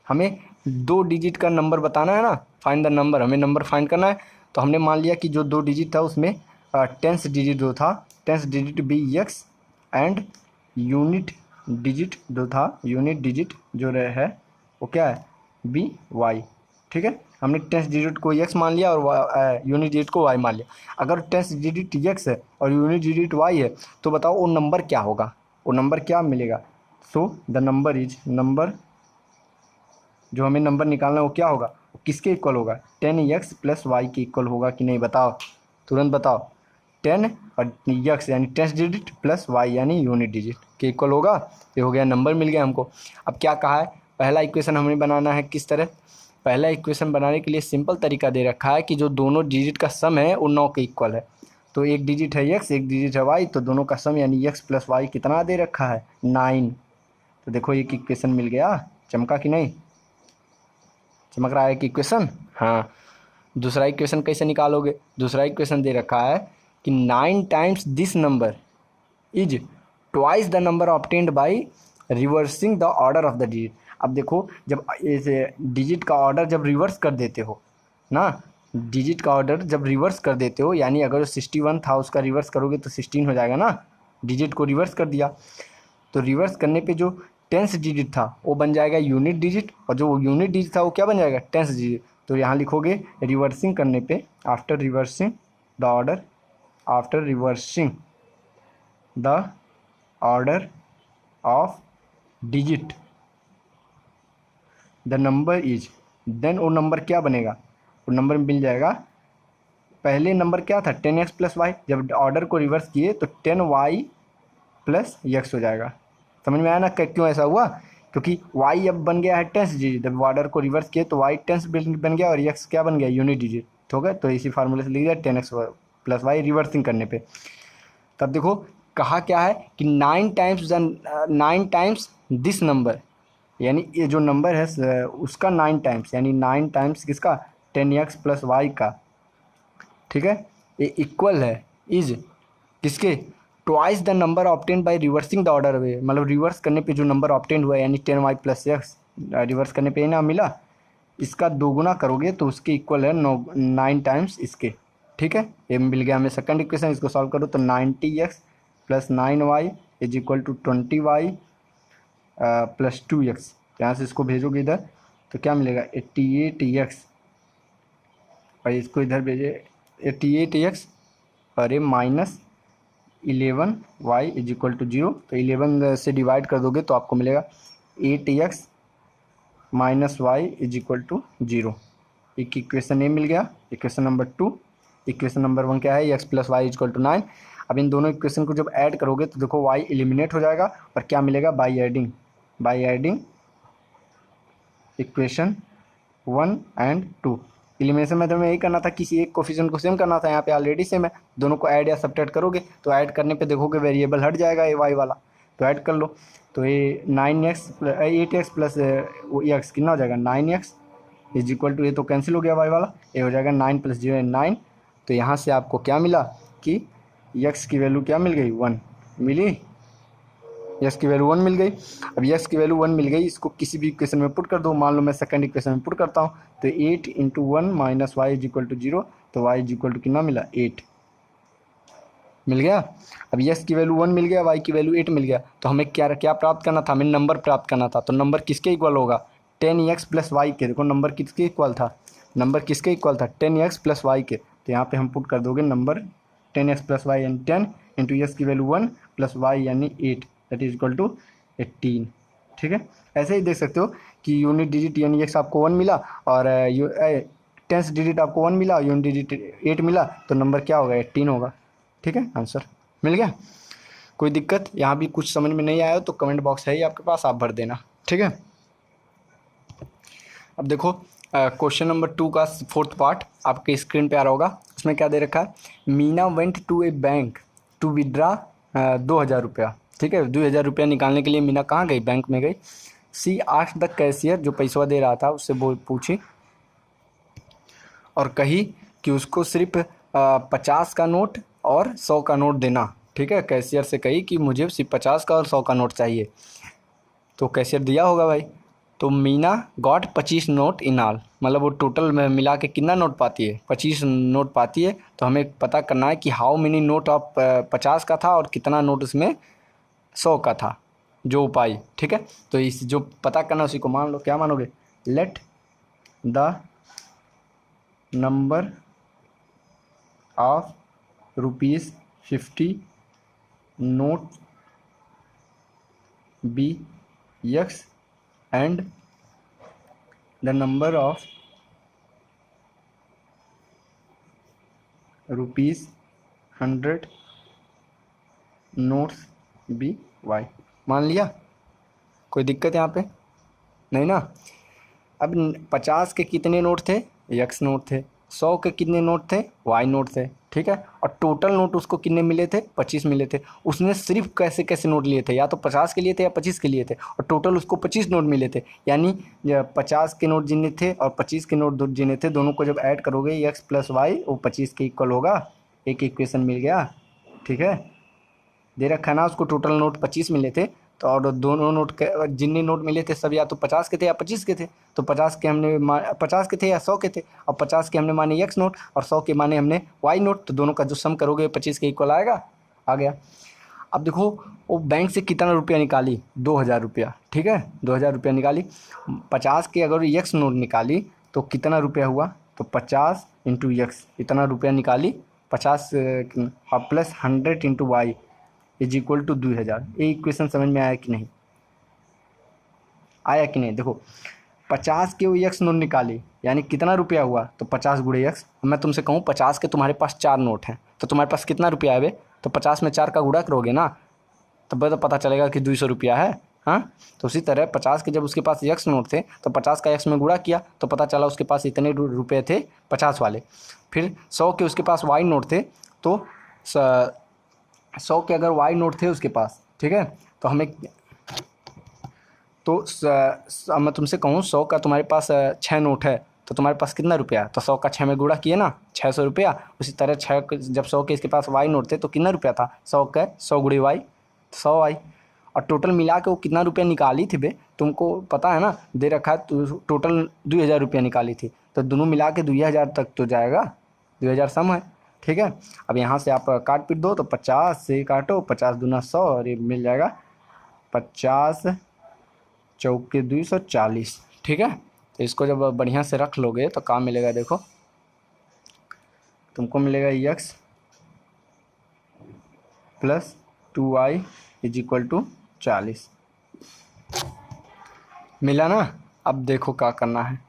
हमें 2 डिजिट का नंबर बताना है ना, फाइंड द नंबर, हमें नंबर फाइंड करना है। तो हमने मान लिया कि जो 2 डिजिट था उसमें 10th डिजिट जो था, 10th digit be X and unit digit जो था, यूनिट डिजिट जो है वो क्या है, बी वाई। ठीक है, हमने 10th डिजिट को एक्स मान लिया और यूनिट डिजिट को वाई मान लिया। अगर 10th डिजिट एक्स है और यूनिट डिजिट वाई है तो बताओ वो नंबर क्या होगा, वो नंबर क्या मिलेगा। So the number is, number जो हमें नंबर निकालना है वो क्या होगा, वो किसके इक्वल होगा, 10x प्लस वाई के इक्वल होगा कि नहीं बताओ, तुरंत बताओ। 10 और x यानी 10th डिजिट प्लस y यानी यूनिट डिजिट के इक्वल होगा। ये हो गया, नंबर मिल गया हमको। अब क्या कहा है, पहला इक्वेशन हमें बनाना है किस तरह। पहला इक्वेशन बनाने के लिए सिंपल तरीका दे रखा है कि जो दोनों डिजिट का सम है वो 9 के इक्वल है। तो एक डिजिट है x, एक डिजिट है y, तो दोनों का सम यानी x प्लस वाई कितना दे रखा है, 9। तो देखो एक इक्वेशन मिल गया, चमका कि नहीं, चमक रहा है कि इक्वेशन। हाँ, दूसरा इक्वेशन कैसे निकालोगे, दूसरा इक्वेशन दे रखा है कि 9 times this number is twice the number obtained by reversing the order of the digit. अब देखो, जब इस डिजिट का ऑर्डर जब रिवर्स कर देते हो ना, डिजिट का ऑर्डर जब रिवर्स कर देते हो, यानी अगर 61 था उसका रिवर्स करोगे तो 16 हो जाएगा ना, डिजिट को रिवर्स कर दिया। तो रिवर्स करने पे जो 10th डिजिट था वो बन जाएगा यूनिट डिजिट, और जो यूनिट डिजिट था वो क्या बन जाएगा, 10th डिजिट। तो यहाँ लिखोगे रिवर्सिंग करने पे, after reversing the order, after reversing the order of digit the number is, then वो नंबर क्या बनेगा, वो नंबर मिल जाएगा। पहले नंबर क्या था 10x प्लस वाई, जब ऑर्डर को रिवर्स किए तो 10y प्लस x हो जाएगा। समझ में आया ना क्यों ऐसा हुआ, क्योंकि y अब बन गया है 10th डिजिट, जब ऑर्डर को रिवर्स किए तो y 10th बन गया और x क्या बन गया, यूनिट डिजिट हो गया। तो इसी फार्मूले से लिख दिया 10x प्लस वाई रिवर्सिंग करने पे। तब देखो कहा क्या है कि 9 टाइम्स दिस नंबर, यानी ये जो नंबर है उसका 9 टाइम्स, यानी 9 टाइम्स किसका, 10x प्लस वाई का। ठीक है, ये इक्वल है इज किसके, twice the number obtain by reversing the order way, मतलब रिवर्स करने पे जो नंबर ऑब्टेन हुआ है यानी 10y प्लस एक्स, रिवर्स करने पे ना मिला, इसका दोगुना करोगे तो उसके इक्वल है 9 टाइम्स इसके। ठीक है, ये मिल गया हमें सेकंड इक्वेशन। इसको सॉल्व करो तो 90x plus 9y is equal to 20y plus 2x। यहाँ से इसको भेजोगे इधर तो क्या मिलेगा 88x, और इसको इधर भेजे 88x और ये minus 11y is equal to 0। तो 11 से डिवाइड कर दोगे तो आपको मिलेगा 8x minus Y is equal to 0। एक इक्वेशन ए मिल गया, इक्वेशन नंबर 2। इक्वेशन नंबर 1 क्या है, x plus Y is equal to 9। अब इन दोनों इक्वेशन को जब ऐड करोगे तो देखो y एलिमिनेट हो जाएगा और क्या मिलेगा, by adding equation 1 and 2। Elimination method में यही करना था, किसी एक कोफिशिएंट को सेम करना था, यहाँ पे ऑलरेडी सेम है, दोनों को ऐड या सब्ट्रैक्ट करोगे तो ऐड करने पे देखोगे वेरिएबल हट जाएगा ये वाई वाला, तो ऐड कर लो। तो ये 8x प्लस एक्स कितना हो जाएगा 9x इज इक्वल टू, ये तो कैंसिल हो गया वाई वाला, ये हो जाएगा 9 प्लस 0 9। तो यहाँ से आपको क्या मिला कि x की वैल्यू क्या मिल गई, 1 मिली, x की वैल्यू 1 मिल गई। अब x की वैल्यू 1 मिल गई, इसको किसी भी इक्वेशन में पुट कर दो। मान लो मैं सेकंड इक्वेशन में पुट करता हूँ तो 8 into 1 minus Y is equal to 0, तो y इज इक्वल टू कितना मिला 8 मिल गया। अब x की वैल्यू 1 मिल गया, y की वैल्यू 8 मिल गया, तो हमें क्या क्या प्राप्त करना था, हमें नंबर प्राप्त करना था। तो नंबर किसके इक्वल होगा, 10x प्लस वाई के। देखो नंबर किसके इक्वल था, नंबर किसके इक्वल था 10x प्लस वाई के। तो यहाँ पे हम पुट कर दोगे नंबर 10x प्लस वाई यानी 10 इंटू एक्स की वैल्यू 1 प्लस वाई यानी 8 दैट इज इक्वल टू 18। ठीक है, ऐसे ही देख सकते हो कि यूनिट डिजिट यानी एक्स आपको 1 मिला और 10th डिजिट आपको 1 मिला, यूनिट डिजिट 8 मिला, तो नंबर क्या होगा 18 होगा। ठीक है, आंसर मिल गया। कोई दिक्कत यहाँ भी कुछ समझ में नहीं आया तो कमेंट बॉक्स है ही आपके पास, आप भर देना। ठीक है, अब देखो क्वेश्चन नंबर 2 का 4th पार्ट आपके स्क्रीन पे आ रहा होगा, उसमें क्या दे रखा है, Meena went to a bank to withdraw 2,000 रुपया। ठीक है, 2,000 रुपया निकालने के लिए मीना कहाँ गई, बैंक में गई। सी आस्क्ड द कैशियर, जो पैसा दे रहा था उससे वो पूछी और कही कि उसको सिर्फ 50 का नोट और 100 का नोट देना। ठीक है, कैशियर से कही कि मुझे सिर्फ 50 का और 100 का नोट चाहिए। तो कैशियर दिया होगा भाई। तो Meena got 25 note in all, मतलब वो टोटल में मिला के कितना नोट पाती है, 25 नोट पाती है। तो हमें पता करना है कि हाउ मेनी नोट ऑफ 50 का था और कितना नोट उसमें 100 का था जो पाई। ठीक है, तो इस जो पता करना उसी को मान लो, क्या मानोगे, let the number of ₹50 note be X and the number of ₹100 notes be Y. मान लिया, कोई दिक्कत यहाँ पे नहीं ना। अब 50 के कितने नोट थे, एक्स नोट थे। 100 के कितने नोट थे, वाई नोट थे। ठीक है, और टोटल नोट उसको कितने मिले थे, 25 मिले थे। उसने सिर्फ कैसे कैसे नोट लिए थे, या तो 50 के लिए थे या 25 के लिए थे, और टोटल उसको 25 नोट मिले थे। यानी 50 के नोट जितने थे और 25 के नोट जितने थे, दोनों को जब ऐड करोगे एक्स प्लस वाई वो 25 के इक्वल होगा। एक इक्वेशन मिल गया। ठीक है, दे रखा है ना उसको टोटल नोट 25 मिले थे। तो और दोनों नोट के जितने नोट मिले थे सब या तो 50 के थे या 25 के थे। तो 50 के हमने 50 के थे या 100 के थे, और 50 के हमने माने एक्स नोट और 100 के माने हमने वाई नोट। तो दोनों का जो सम करोगे 25 के इक्वल आएगा, आ गया। अब देखो वो बैंक से कितना रुपया निकाली, 2,000 रुपया। ठीक है, 2,000 रुपया निकाली। 50 के अगर एक्स नोट निकाली तो कितना रुपया हुआ, तो 50 इंटू एक्स इतना रुपया निकाली। 50 plus 100 into Y is equal to 2,000। ये इक्वेशन समझ में आया कि नहीं, आया कि नहीं। देखो 50 के वो एक्स नोट निकाली, यानी कितना रुपया हुआ, तो 50 गुणे एक्स। मैं तुमसे कहूँ 50 के तुम्हारे पास 4 नोट हैं, तो तुम्हारे पास कितना रुपया है बे, तो 50 में 4 का गुणा करोगे ना, तब तो पता चलेगा कि 200 रुपया है। हाँ, तो उसी तरह 50 के जब उसके पास एक्स नोट थे तो 50 का एक्स में गुणा किया तो पता चला उसके पास इतने रुपये थे 50 वाले। फिर 100 के उसके पास वाई नोट थे, तो 100 के अगर वाई नोट थे उसके पास, ठीक है, तो हमें तो मैं तुमसे कहूँ 100 का तुम्हारे पास 6 नोट है, तो तुम्हारे पास कितना रुपया, तो 100 का 6 में गुणा किए ना, 600 रुपया। उसी तरह 6 जब 100 के इसके पास वाई नोट थे तो कितना रुपया था, 100 का 100 गुणे वाई, 100 वाई। और टोटल मिला के वो कितना रुपया निकाली थी बे, तुमको पता है ना, दे रखा है। तो टोटल 2,000 रुपया निकाली थी, तो दोनों मिला के 2,000 तक तो जाएगा, 2,000 सम है। ठीक है, अब यहाँ से आप काट पीट दो, तो 50 से काटो, 50 दूना 100 और ये मिल जाएगा 50 चौके 240। ठीक है, तो इसको जब बढ़िया से रख लोगे तो काम मिलेगा, देखो तुमको मिलेगा X plus 2y is equal to 40। मिला ना। अब देखो क्या करना है,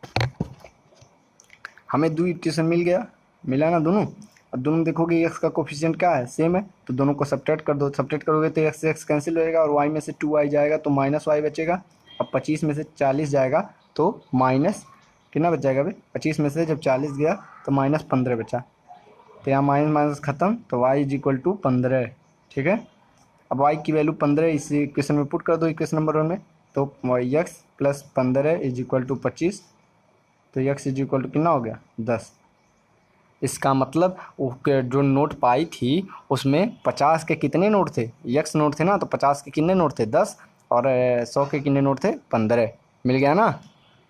हमें दो इक्वेशन मिल गया, मिला ना दोनों। अब दोनों देखोगे एक्स का कोफिशिएंट क्या है, सेम है, तो दोनों को सब्ट्रैक्ट कर दो। सब्ट्रैक्ट करोगे तो एक्स से एक्स कैंसिल हो जाएगा और वाई में से 2y जाएगा तो माइनस वाई बचेगा। अब 25 में से 40 जाएगा तो माइनस कितना बच जाएगा भाई, 25 में से जब 40 गया तो -15 बचा। तो यहाँ माइनस माइनस खत्म, तो y इज इक्वल टू 15। ठीक है, अब y की वैल्यू 15 इस इक्वेशन में पुट कर दो, इक्वेशन नंबर 1 में। तो x plus 15 is equal to 25, तो x इज इक्वल टू कितना हो गया, 10। इसका मतलब जो नोट पाई थी उसमें 50 के कितने नोट थे, एक्स नोट थे ना, तो 50 के कितने नोट थे, 10, और 100 के कितने नोट थे, 15। मिल गया ना।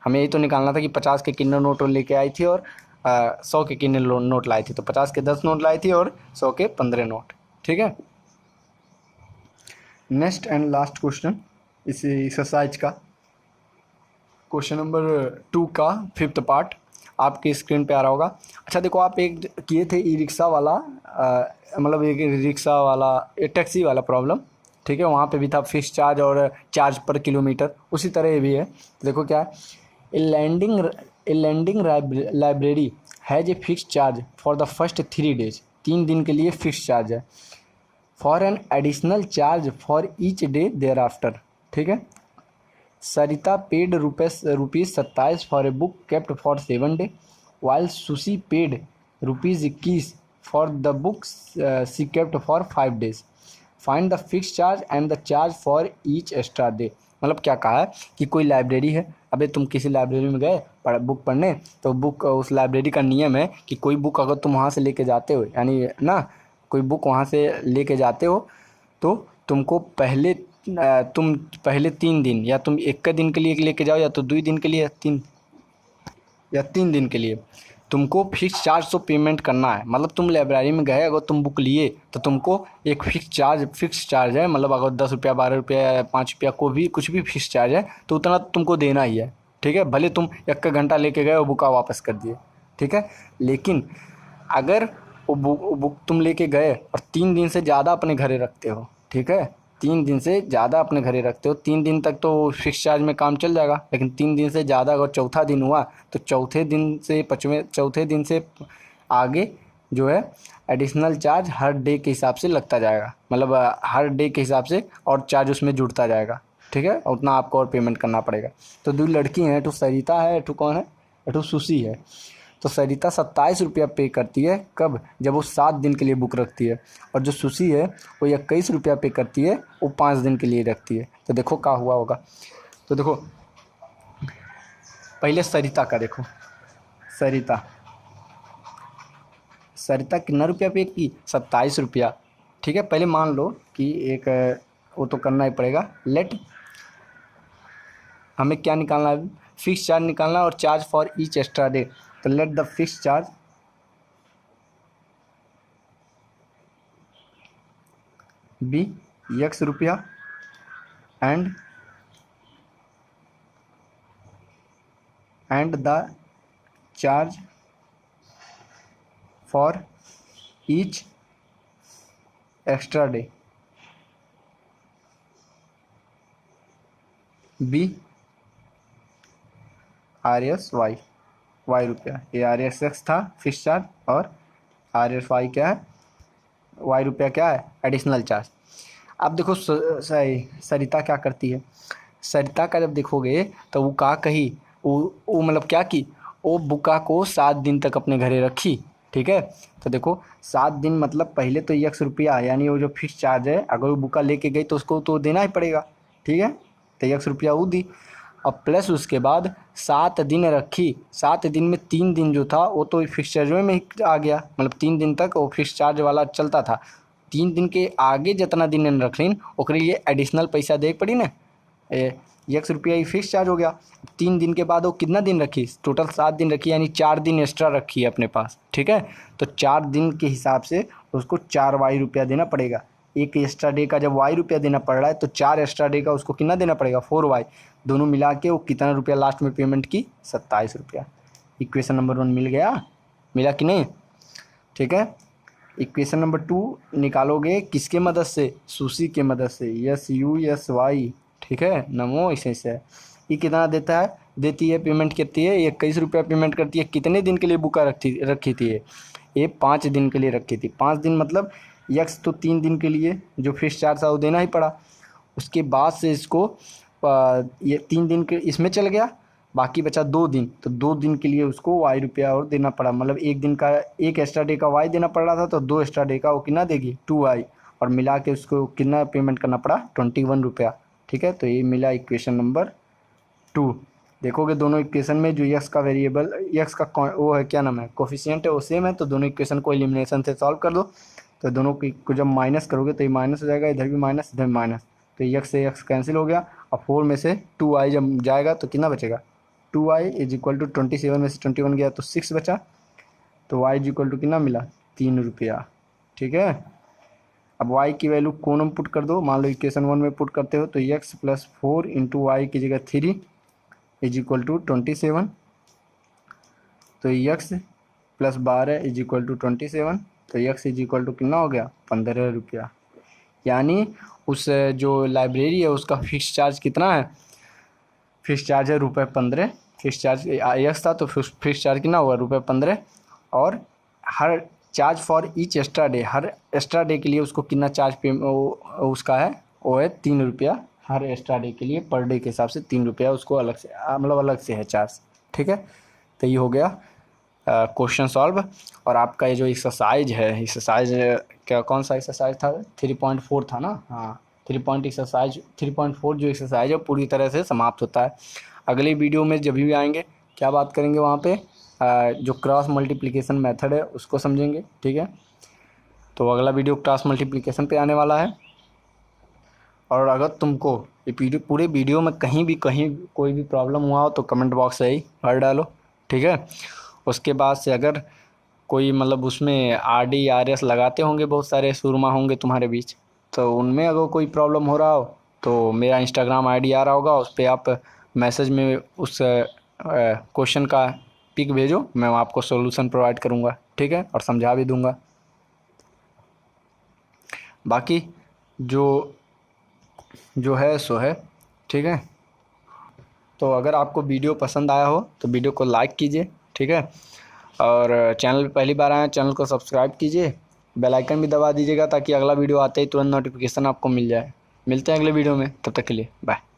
हमें यही तो निकालना था कि 50 के कितने नोट लेके आई थी और 100 के कितने नोट लाई थी। तो 50 के 10 नोट लाई थी और 100 के 15 नोट। ठीक है, नेक्स्ट एंड लास्ट क्वेश्चन इस एक्सरसाइज का, क्वेश्चन नंबर 2 का 5th पार्ट आपकी स्क्रीन पे आ रहा होगा। अच्छा देखो, आप एक किए थे ई रिक्शा वाला, मतलब एक रिक्शा वाला, एक टैक्सी वाला प्रॉब्लम। ठीक है, वहाँ पे भी था फिक्स चार्ज और चार्ज पर किलोमीटर, उसी तरह ये भी है। देखो क्या है, a lending library has a fix charge for the first 3 days. 3 दिन के लिए फिक्स चार्ज है, for an additional charge for each day thereafter. ठीक है, Sarita paid rupees 27 for a book kept for 7 day, while Sushi paid ₹21 for the books she kept for 5 days। Find the fix charge and the charge for each extra day. मतलब क्या कहा है कि कोई library है, अबे तुम किसी लाइब्रेरी में गए बुक पढ़ने, तो बुक उस लाइब्रेरी का नियम है कि कोई बुक अगर तुम वहाँ से लेके जाते हो, यानी ना कोई बुक वहाँ से लेके जाते हो, तो तुमको तुम पहले 3 दिन, या तुम 1 दिन के लिए लेके जाओ, या तो 2 दिन के लिए, 3 दिन के लिए तुमको फिक्स चार्ज तो पेमेंट करना है। मतलब तुम लाइब्रेरी में गए, अगर तुम बुक लिए तो तुमको एक फिक्स चार्ज है, मतलब अगर 10 रुपया, 12 रुपया या 5 रुपया को भी कुछ भी फिक्स चार्ज है, तो उतना तुमको देना ही है। ठीक है, भले तुम 1 घंटा लेके गए और बुक वापस कर दिए। ठीक है, लेकिन अगर वो बुक तुम लेके गए और 3 दिन से ज़्यादा अपने घरे रखते हो, ठीक है, 3 दिन से ज़्यादा अपने घरे रखते हो, 3 दिन तक तो फिक्स चार्ज में काम चल जाएगा, लेकिन 3 दिन से ज़्यादा अगर चौथा दिन हुआ तो चौथे दिन से आगे जो है एडिशनल चार्ज हर डे के हिसाब से लगता जाएगा। मतलब हर डे के हिसाब से और चार्ज उसमें जुड़ता जाएगा। ठीक है, उतना आपको और पेमेंट करना पड़ेगा। तो 2 लड़की हैं, एक सरिता है, एक कौन है, एक सुशी है। तो सरिता 27 रुपया पे करती है, कब, जब वो 7 दिन के लिए बुक रखती है, और जो सुशी है वो 21 रुपया पे करती है, वो 5 दिन के लिए रखती है। तो देखो क्या हुआ होगा। तो देखो पहले सरिता का देखो, सरिता कितना रुपया पे की, 27 रुपया। ठीक है, पहले मान लो कि एक वो तो करना ही पड़ेगा, लेट हमें क्या निकालना है, फिक्स चार्ज निकालना है और charge for each extra day. तो let the fix charge be X रुपया and the charge for each extra day B RSY Y रुपया। ये RSX था फिक्स चार्ज, और RSY क्या है, Y रुपया क्या है, एडिशनल चार्ज। अब देखो सरिता क्या करती है। सरिता का जब देखोगे तो वो क्या कही, वो मतलब क्या की, वो बुका को 7 दिन तक अपने घरे रखी। ठीक है, तो देखो 7 दिन मतलब पहले तो X रुपया, यानी वो जो फिक्स चार्ज है, अगर वो बुका लेके गई तो उसको तो देना ही पड़ेगा। ठीक है, तो X रुपया वो दी, और प्लस उसके बाद 7 दिन रखी। 7 दिन में 3 दिन जो था वो तो फिक्स चार्ज में ही आ गया, मतलब 3 दिन तक वो फिक्स चार्ज वाला चलता था। 3 दिन के आगे जितना दिन रखलीन ओकरे लिए एडिशनल पैसा दे पड़ी ना, X रुपया ही फिक्स चार्ज हो गया। 3 दिन के बाद वो कितना दिन रखी, टोटल 7 दिन रखी, यानी 4 दिन एक्स्ट्रा रखी है अपने पास। ठीक है, तो 4 दिन के हिसाब से उसको 4Y रुपया देना पड़ेगा। एक एक्स्ट्रा डे का जब Y रुपया देना पड़ रहा है, तो 4 एक्स्ट्रा डे का उसको कितना देना पड़ेगा, 4Y। दोनों मिला के वो कितना रुपया लास्ट में पेमेंट की, 27 रुपया। इक्वेशन नंबर 1 मिल गया, मिला कि नहीं। ठीक है, इक्वेशन नंबर 2 निकालोगे किसके मदद से, सुशी के मदद से, SUSY। ठीक है, नमो ऐसे है। ये कितना देती है पेमेंट करती है, 21 रुपया पेमेंट करती है। कितने दिन के लिए बुका रखी थी ये 5 दिन के लिए रखी थी। 5 दिन मतलब X तो 3 दिन के लिए जो फिक्स चार्ज था वो देना ही पड़ा। उसके बाद से इसको ये 3 दिन के इसमें चल गया, बाकी बचा 2 दिन, तो 2 दिन के लिए उसको Y रुपया और देना पड़ा। मतलब 1 दिन का, एक एक्स्ट्रा डे का Y देना पड़ रहा था, तो 2 एक्स्ट्रा डे का वो कितना देगी, 2Y, और मिला के उसको कितना पेमेंट करना पड़ा, 21 रुपया। ठीक है, तो ये मिला इक्वेशन नंबर 2। देखोगे दोनों इक्वेशन में जो X का वेरिएबल, X का वो है, क्या नाम है, कोफिशिएंट है, वो सेम है, तो दोनों इक्वेशन को एलिमिनेशन से सॉल्व कर दो। तो दोनों को जब माइनस करोगे तो ये माइनस हो जाएगा, इधर भी माइनस, इधर भी माइनस, तो X से X कैंसिल हो गया, और 4 में से 2Y जब जाएगा तो कितना बचेगा, 2Y इज इक्वल टू 27 में से 21 गया तो 6 बचा, तो Y इज इक्वल टू कितना मिला, 3 रुपया। ठीक है, अब Y की वैल्यू कौन पुट कर दो, मान लो इक्वेशन 1 में पुट करते हो, तो X प्लस 4 इंटू Y की जगह 3 इज इक्वल टू 27, तो X plus 12 is equal to 27, तो X इज इक्वल टू कितना हो गया, 15 रुपया। यानी उस जो लाइब्रेरी है उसका फिक्स चार्ज कितना है, फिक्स चार्ज है ₹15। फिक्स चार्ज X था तो फिक्स चार्ज कितना हुआ, ₹15, और हर charge for each extra day, हर एक्स्ट्रा डे के लिए उसको कितना चार्ज पे उसका है, वो है 3 रुपया। हर एक्स्ट्रा डे के लिए पर डे के हिसाब से 3 रुपया उसको अलग से, मतलब अलग से है चार्ज। ठीक है, तो ये हो गया क्वेश्चन सॉल्व। और आपका ये जो एक्सरसाइज है, एक्सरसाइज क्या कौन सा एक्सरसाइज था, 3.4 था ना, हाँ 3.4 जो एक्सरसाइज है पूरी तरह से समाप्त होता है। अगली वीडियो में जब भी आएंगे क्या बात करेंगे वहाँ पे, जो क्रॉस मल्टीप्लिकेशन मेथड है उसको समझेंगे, ठीक है। तो अगला वीडियो क्रॉस मल्टीप्लिकेशन पे आने वाला है। और अगर तुमको ये पूरे वीडियो में कहीं कोई भी प्रॉब्लम हुआ हो तो कमेंट बॉक्स से ही भर डालो, ठीक है। उसके बाद से अगर कोई मतलब उसमें RDRS लगाते होंगे, बहुत सारे सुरमा होंगे तुम्हारे बीच, तो उनमें अगर कोई प्रॉब्लम हो रहा हो तो मेरा इंस्टाग्राम ID आ रहा होगा, उस पर आप मैसेज में उस क्वेश्चन का पिक भेजो, मैं आपको सॉल्यूशन प्रोवाइड करूँगा, ठीक है, और समझा भी दूँगा। बाकी जो जो है सो है, ठीक है। तो अगर आपको वीडियो पसंद आया हो तो वीडियो को लाइक कीजिए, ठीक है। और चैनल पे पहली बार आए चैनल को सब्सक्राइब कीजिए, बेल आइकन भी दबा दीजिएगा ताकि अगला वीडियो आते ही तुरंत नोटिफिकेशन आपको मिल जाए। मिलते हैं अगले वीडियो में, तब तक के लिए बाय।